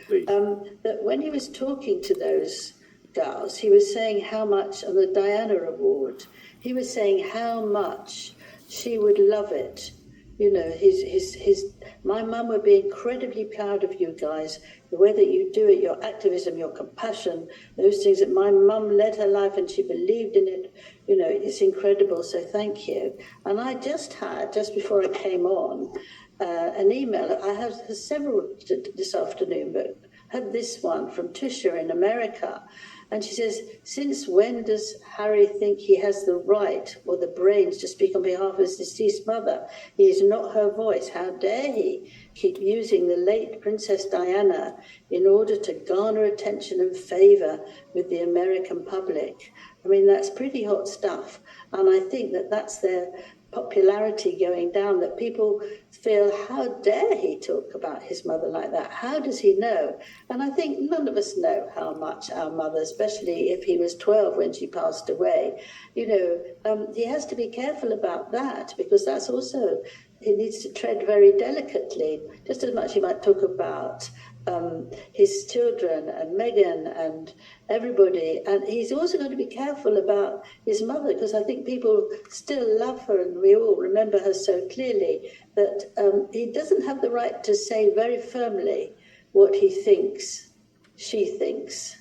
that when he was talking to those girls, he was saying how much on the Diana Award, he was saying how much she would love it. You know, my mum would be incredibly proud of you guys, the way that you do it, your activism, your compassion, those things that my mum led her life and she believed in it. You know, it's incredible. So thank you. And I just before I came on, an email. I have several this afternoon, but I had this one from Tisha in America. And she says, since when does Harry think he has the right or the brains to speak on behalf of his deceased mother? He is not her voice. How dare he keep using the late Princess Diana in order to garner attention and favor with the American public? I mean, that's pretty hot stuff. And I think that that's their popularity going down, that people feel, how dare he talk about his mother like that? How does he know? And I think none of us know how much our mother, especially if he was 12 when she passed away, you know, he has to be careful about that, because that's also, he needs to tread very delicately, just as much he might talk about his children and Meghan and everybody. And he's also going to be careful about his mother, because I think people still love her and we all remember her so clearly, that he doesn't have the right to say very firmly what he thinks, she thinks.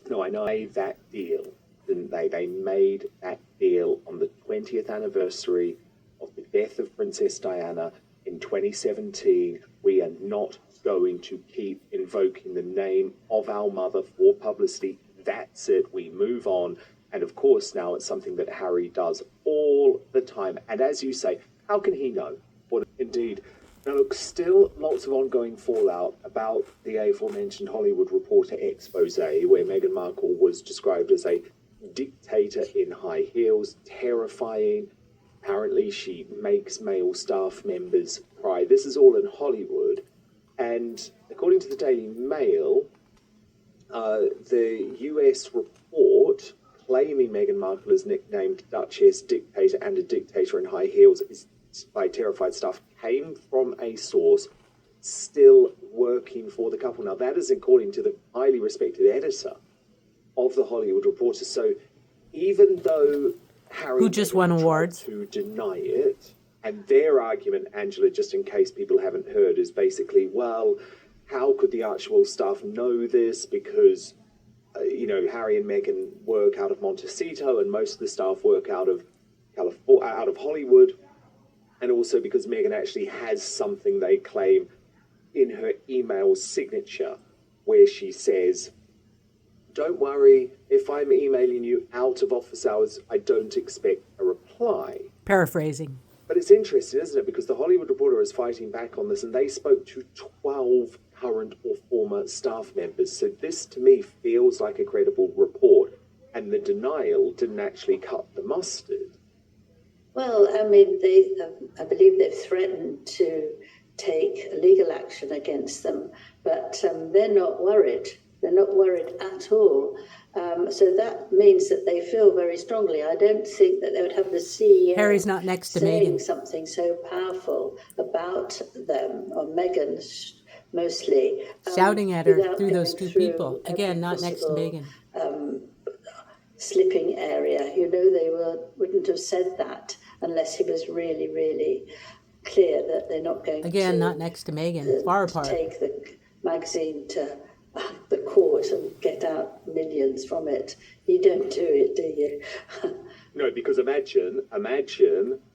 No, I know they made that deal, didn't they? They made that deal on the 20th anniversary of the death of Princess Diana in 2017. We are not going to keep invoking the name of our mother for publicity. That's it. We move on. And of course, now it's something that Harry does all the time. And as you say, how can he know what indeed? Now, look, still lots of ongoing fallout about the aforementioned Hollywood Reporter expose, where Meghan Markle was described as a dictator in high heels, terrifying. Apparently, she makes male staff members cry. This is all in Hollywood. And according to the Daily Mail, the US report claiming Meghan Markle is nicknamed Duchess, Dictator, and a dictator in high heels is by terrified staff came from a source still working for the couple. Now, that is according to the highly respected editor of the Hollywood Reporter. So even though Harry, who just won awards, to deny it, and their argument, Angela, just in case people haven't heard, is basically, well, how could the actual staff know this? Because, you know, Harry and Meghan work out of Montecito, and most of the staff work out of Hollywood, and also because Meghan actually has something they claim in her email signature, where she says, "Don't worry, if I'm emailing you out of office hours, I don't expect a reply." Paraphrasing. But it's interesting, isn't it? Because the Hollywood Reporter is fighting back on this, and they spoke to 12 current or former staff members. So this, to me, feels like a credible report, and the denial didn't actually cut the mustard. Well, I mean, I believe they've threatened to take legal action against them, but they're not worried. They're not worried at all. So that means that they feel very strongly. I don't think that they would have the CEO Harry's not next to saying Meghan. something so powerful about them, or Meghan mostly. Shouting at her through those two people. Again, not next to Meghan. Slipping area. You know, they wouldn't have said that unless he was really, really clear that they're not going Again, to... not next to Meghan. Far apart. ...take the magazine to the court and get out millions from it. You don't do it, do you? No, because imagine,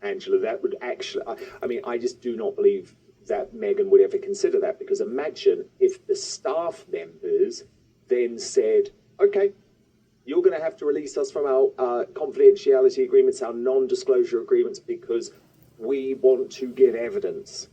Angela, that would actually... I mean, I just do not believe that Meghan would ever consider that, because imagine if the staff members then said, okay, you're going to have to release us from our confidentiality agreements, our non-disclosure agreements, because we want to get evidence.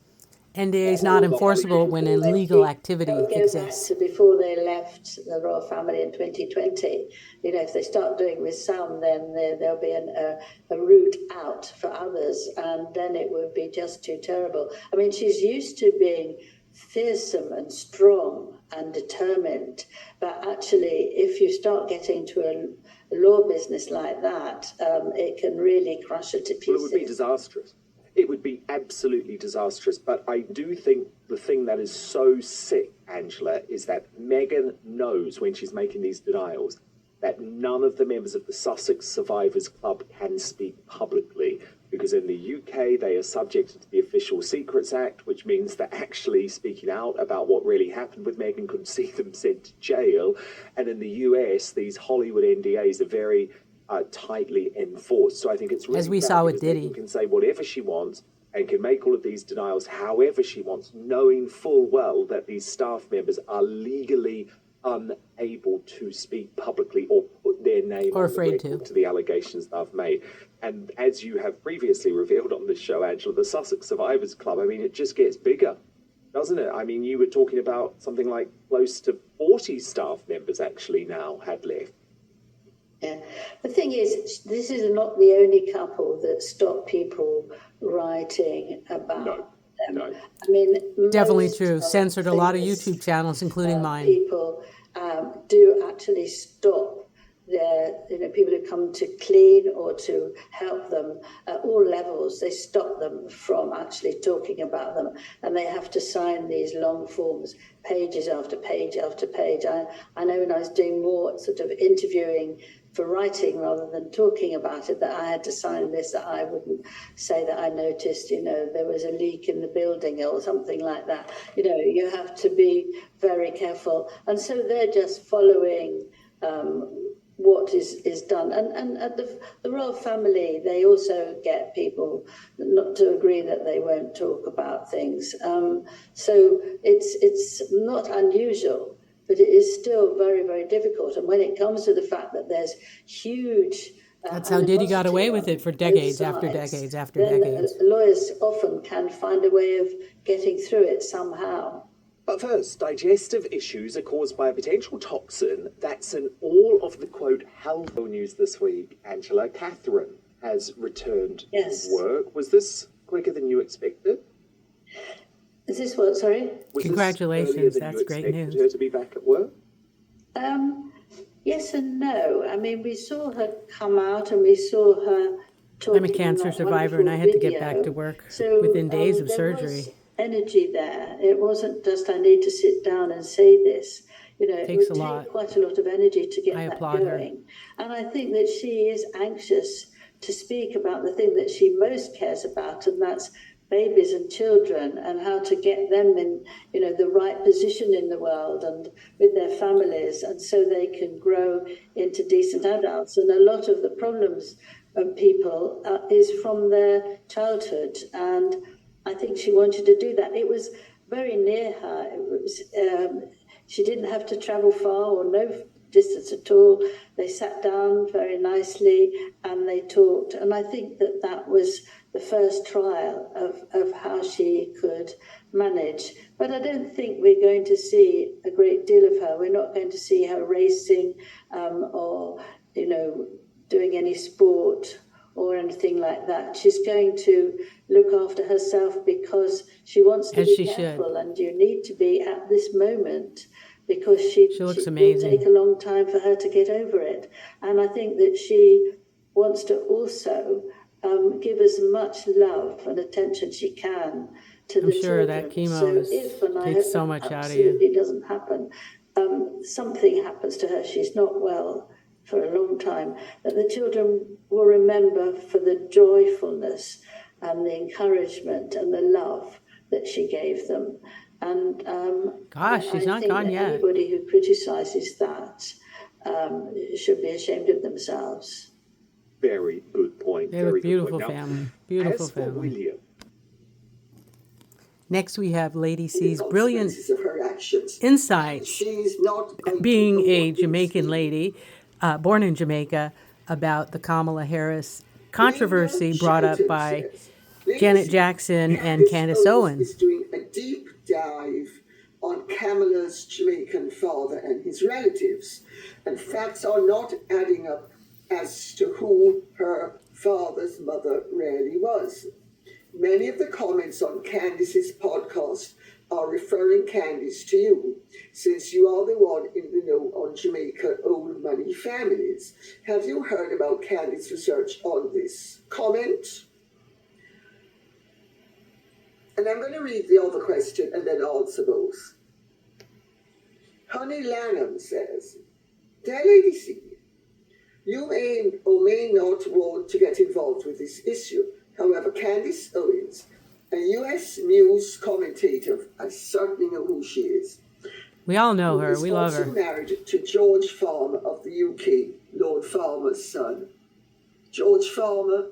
NDA is not enforceable when illegal activity exists. Back to before they left the royal family in 2020. You know, if they start doing with some, then there'll be a route out for others, and then it would be just too terrible. I mean, she's used to being fearsome and strong and determined, but actually, if you start getting to a law business like that, it can really crush her to pieces. Well, it would be disastrous. It would be absolutely disastrous. But I do think the thing that is so sick Angela, is that Meghan knows when she's making these denials that none of the members of the Sussex Survivors Club can speak publicly, because in the UK they are subjected to the Official Secrets Act, which means that actually speaking out about what really happened with Meghan could see them sent to jail. And in the US, these Hollywood NDAs are very tightly enforced. So I think it's really As we bad saw with because Diddy. Meghan can say whatever she wants and can make all of these denials however she wants, knowing full well that these staff members are legally unable to speak publicly or put their name Or on the afraid record to. the allegations they've made. And as you have previously revealed on this show, Angela, the Sussex Survivors Club, I mean, it just gets bigger, doesn't it? I mean, you were talking about something like close to 40 staff members actually now had left. Yeah. The thing is, this is not the only couple that stop people writing about them. No. I mean, Definitely most true. of Censored a lot of famous, YouTube channels, including mine. people do actually stop their, people who come to clean or to help them at all levels. They stop them from actually talking about them, and they have to sign these long forms, pages after page after page. I know when I was doing more sort of interviewing for writing rather than talking about it, that I had to sign this, that I wouldn't say that I noticed, there was a leak in the building or something like that. You have to be very careful. And so they're just following what is done. And at the royal family, they also get people not to agree that they won't talk about things. So it's not unusual, but it is still very, very difficult. And when it comes to the fact that there's huge... That's how Diddy got away with it for decades after decades after decades. Lawyers often can find a way of getting through it somehow. But first, digestive issues are caused by a potential toxin that's in all of the, quote, health news this week. Angela, Catherine has returned to work. Was this quicker than you expected? Is this what, sorry? Congratulations, that's great news. Was this earlier than you expected her to be back at work? Yes and no. I mean, we saw her come out and we saw her talking. I'm a cancer survivor and I had to get back to work within days of surgery. Was energy there. It wasn't just I need to sit down and say this. It would take quite a lot of energy to get that going. And I think that she is anxious to speak about the thing that she most cares about, and that's babies and children, and how to get them in, the right position in the world and with their families, and so they can grow into decent adults. And a lot of the problems of people is from their childhood, and I think she wanted to do that. It was very near her. It was she didn't have to travel far or no distance at all. They sat down very nicely and they talked, and I think that was the first trial of how she could manage. But I don't think we're going to see a great deal of her. We're not going to see her racing or, doing any sport or anything like that. She's going to look after herself because she wants to be careful, and you need to be at this moment, because she looks amazing. It will take a long time for her to get over it. And I think that she wants to also give as much love and attention she can to the children. I'm sure that chemo takes so much out of you. It doesn't happen. Something happens to her. She's not well for a long time. That the children will remember for the joyfulness and the encouragement and the love that she gave them. And she's not gone yet. Anybody who criticizes that should be ashamed of themselves. Very good point. They're a beautiful family. Beautiful family. William. Next, we have Lady C's brilliant insights, being a Jamaican lady, born in Jamaica, about the Kamala Harris controversy brought up by Janet Jackson and Candace Owens. Is doing a deep dive on Kamala's Jamaican father and his relatives, and facts are not adding up as to who her father's mother really was. Many of the comments on Candice's podcast are referring Candice to you, since you are the one in the know on Jamaica old money families. Have you heard about Candice's research on this? Comment. And I'm going to read the other question and then answer both. Connie Lanham says, "Dear Lady C, you may or may not want to get involved with this issue. However, Candace Owens, a U.S. news commentator, I certainly know who she is. We all know her. We love also her. married to George Farmer of the UK, Lord Farmer's son. George Farmer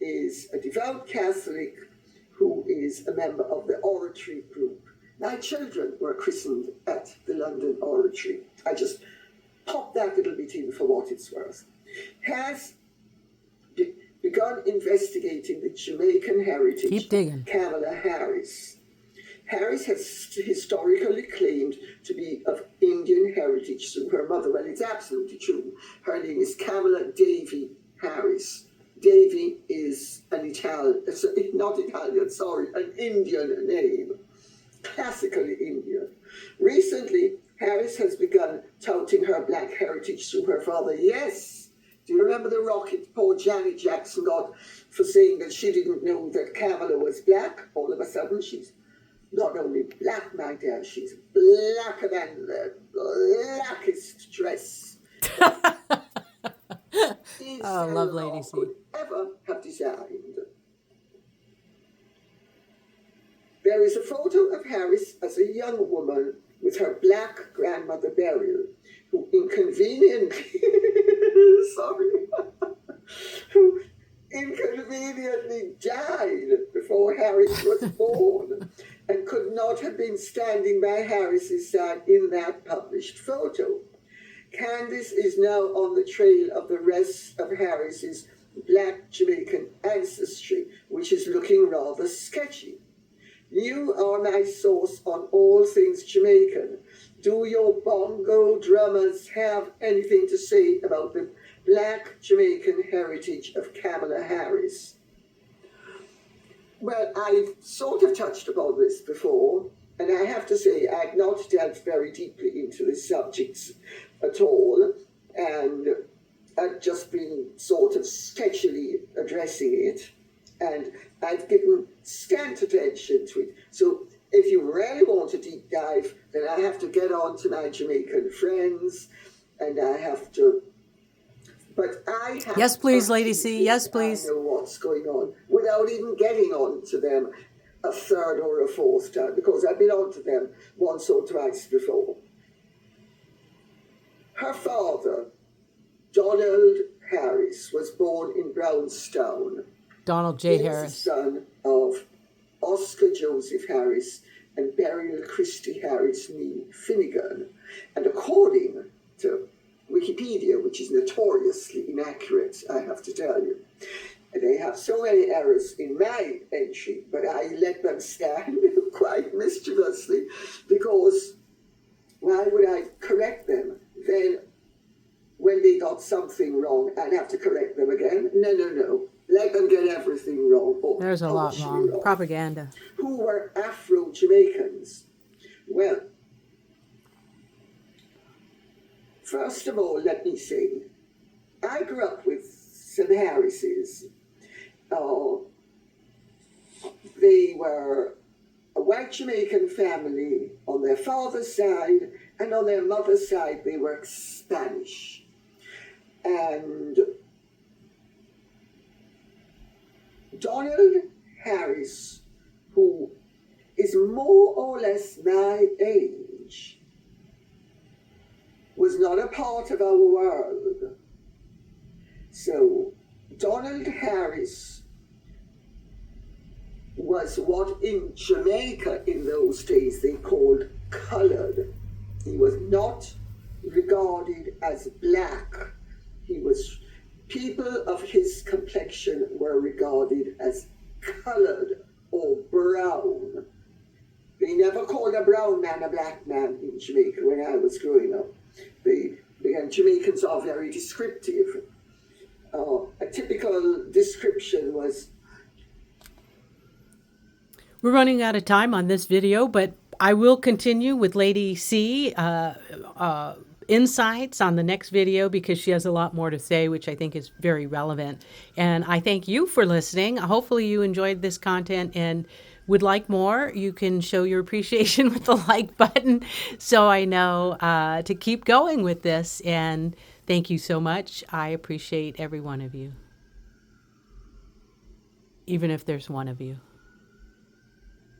is a devout Catholic who is a member of the Oratory group. My children were christened at the London Oratory. I just pop that little bit in for what it's worth. Has begun investigating the Jamaican heritage Keep digging. of Kamala Harris. Harris has historically claimed to be of Indian heritage through her mother. Well, it's absolutely true. Her name is Kamala Davy Harris. Davy is an Indian name, classically Indian. Recently, Harris has begun touting her black heritage through her father. Yes, do you remember the rocket poor Janet Jackson got for saying that she didn't know that Kamala was black? All of a sudden, she's not only black, my dear, she's blacker than the blackest dress. Oh, love Lady C. Could ever have designed. There is a photo of Harris as a young woman with her black grandmother Beryl, who inconveniently, who inconveniently died before Harris was born and could not have been standing by Harris's side in that published photo. Candace is now on the trail of the rest of Harris's black Jamaican ancestry, which is looking rather sketchy. You are my source on all things Jamaican. Do your bongo drummers have anything to say about the black Jamaican heritage of Kamala Harris? Well, I've sort of touched upon this before, and I have to say I've not delved very deeply into the subjects at all, and I've just been sort of sketchily addressing it, and I've given scant attention to it. So if you really want a deep dive, then I have to get on to my Jamaican friends, and I have to... But I have... Yes, please, Lady C. Yes, please. I know what's going on without even getting on to them a third or a fourth time, because I've been on to them once or twice before. Her father, Donald Harris, was born in Brownstown. Donald J. He Harris. was the son of Oscar Joseph Harris and Beryl Christie Harris Nee Finnegan. And according to Wikipedia, which is notoriously inaccurate, I have to tell you, they have so many errors in my entry, but I let them stand quite mischievously, because why would I correct them? Then when they got something wrong, I'd have to correct them again. No. Let them get everything wrong. There's a lot wrong. Propaganda. Who were Afro-Jamaicans? Well, first of all, let me say, I grew up with some Harrises. They were a white Jamaican family on their father's side, and on their mother's side they were Spanish. And Donald Harris, who is more or less my age, was not a part of our world. So Donald Harris was what in Jamaica in those days they called colored. He was not regarded as black. People of his complexion were regarded as colored or brown. They never called a brown man a black man in Jamaica when I was growing up. And Jamaicans are very descriptive. A typical description was... We're running out of time on this video, but I will continue with Lady C insights on the next video, because she has a lot more to say, which I think is very relevant. And I thank you for listening. Hopefully you enjoyed this content, and would like more, you can show your appreciation with the like button so I know to keep going with this. And thank you so much. I appreciate every one of you, even if there's one of you.